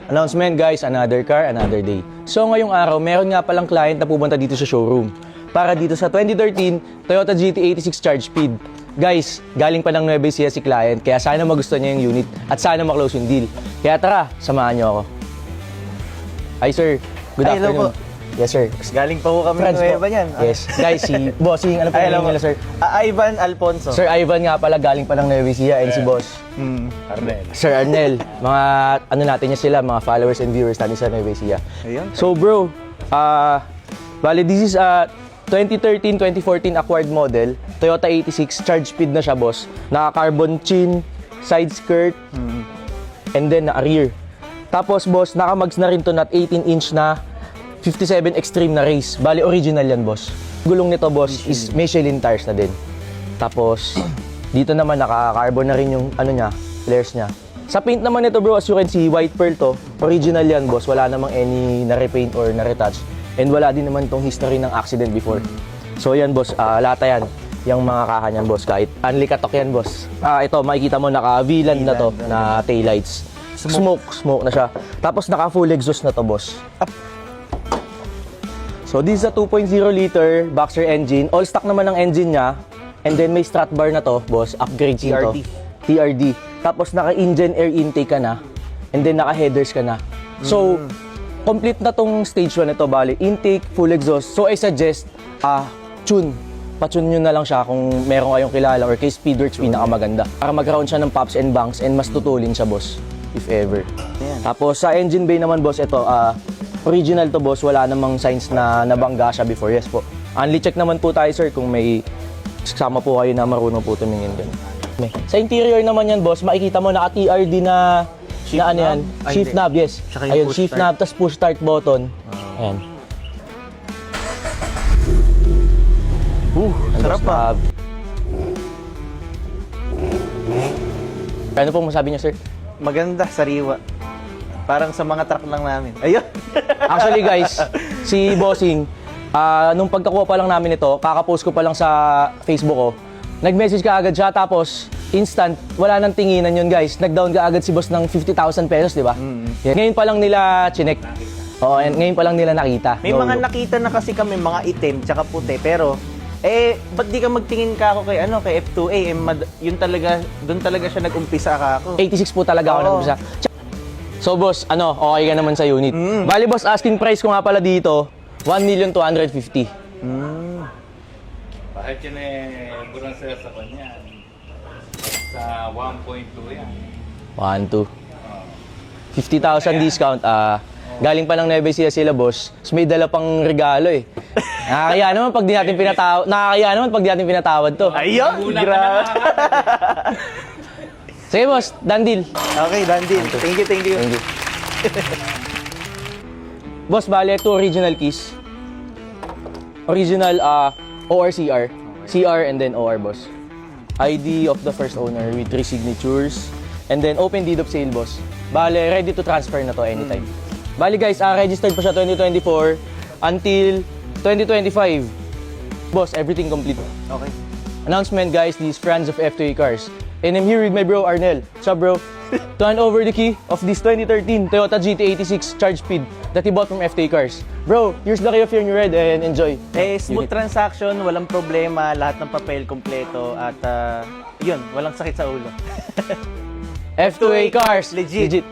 Announcement guys, another car, another day. So ngayong araw, meron nga palang client na pupunta dito sa showroom para dito sa 2013 Toyota GT86 Charge Speed. Guys, galing pa ng Nueva Ecija si client, kaya sana magustuhan niya yung unit at sana maklose yung deal. Kaya tara, samahan niyo ako. Hi sir, good Ay, hello afternoon. po. Yes sir. Galing pa po kami Friends ng po. Nueva niyan. Yes. Guys, si Bossing, ano po Ay, yung nila sir? Ivan Alfonso. Sir Ivan nga pala, galing pa ng Nueva Ecija and si Boss. Arnel. Sir Arnel, mga ano natin niya sila, mga followers and viewers natin sa Nueva Ecija. Ayun. So bro, bale this is a 2013-2014 acquired model, Toyota 86, charge speed na siya boss. Naka-carbon chin, side skirt, and then naka-rear. Tapos boss, naka-mags na rin to na 18-inch na 57 Extreme na race. Bale original yan boss. Gulong nito boss is Michelin tires na din. Tapos dito naman naka-carbon na rin yung ano niya, flares niya. Sa paint naman nito bro, as you can see, white pearl to. Original yan boss, wala namang any na-repaint or na-retouch. And wala din naman tong history ng accident before. So yan boss, lata yan. Yung mga kaha niyan boss, kahit unlikatok yan boss. Ito, makikita mo naka-VLAN na to, na taillights. Smoke na siya. Tapos naka-full exhaust na to boss. So this is a 2.0 liter boxer engine. All stock naman ng engine niya. And then may strut bar na to, boss. Upgrade to. TRD. Tapos naka-engine air intake ka na. And then naka-headers ka na. So, complete na tong stage 1 nito, bali. Intake, full exhaust. So I suggest, tune. Pa-tune nyo na lang siya kung meron kayong kilala or kay Speedworks pinakamaganda. Para magkaroon siya ng pops and bangs and mas tutulin siya, boss. If ever. Ayan. Tapos sa engine bay naman, boss, ito, original to boss, wala namang signs na nabangga siya before. Yes po. Only check naman po tayo sir kung may kasama po kayo na marunong po tumingin ganun. Sa interior naman yan boss, makikita mo naka-TRD na ano yan? Shift knob, yes. Tsaka yung Ayun, push shift start. knob, tapos push start button. Ayan. Sarap pa. Ano pong masabi niyo sir? Maganda, sariwa. Parang sa mga truck lang namin. Ayun. Actually guys, si Bossing, nung pagkakuha pa lang namin ito, kakapost ko pa lang sa Facebook ko, nag-message ka agad siya, tapos instant, wala nang tinginan yun guys. Nag-down ka agad si boss ng 50,000 pesos, di ba? Yan. Ngayon pa lang nila chinek. Oo, and ngayon pa lang nila nakita. May mga nakita na kasi kami, mga itim, tsaka puti, pero ba't di ka magtingin ka ako kay F2A? Yun talaga, doon talaga siya nag-umpisa ka ako. 86 po talaga ako Oo. nag-umpisa. So boss, okay ka naman sa unit. Bali boss, asking price ko nga pala dito, 1,250,000. Bakit yun burang sila sa kanya? Sa 1.2 yan. 1, 2. 50,000 discount. Galing pa ng Nueva Ecija sila, boss. So may dala pang regalo eh. Nakakaya naman pag di natin pinatawad to. Ayun! Grabe! Sige, boss. Done deal. Okay, done deal. Thank you. Thank you. Boss, bale, ito original keys. Original OR CR. CR and then OR, boss. ID of the first owner with 3 signatures. And then open deed of sale, boss. Bale, ready to transfer na to anytime. Bale guys, registered pa siya 2024 until 2025. Boss, everything complete. Okay. Announcement guys, these friends of F2A Cars. And I'm here with my bro Arnel. What's up bro? To hand over the key of this 2013 Toyota GT86 Charge Speed that he bought from F2A Cars. Bro, here's the key of your new ride and enjoy. Smooth transaction, walang problema, lahat ng papel kompleto at yun, walang sakit sa ulo. F2A Cars, Legit.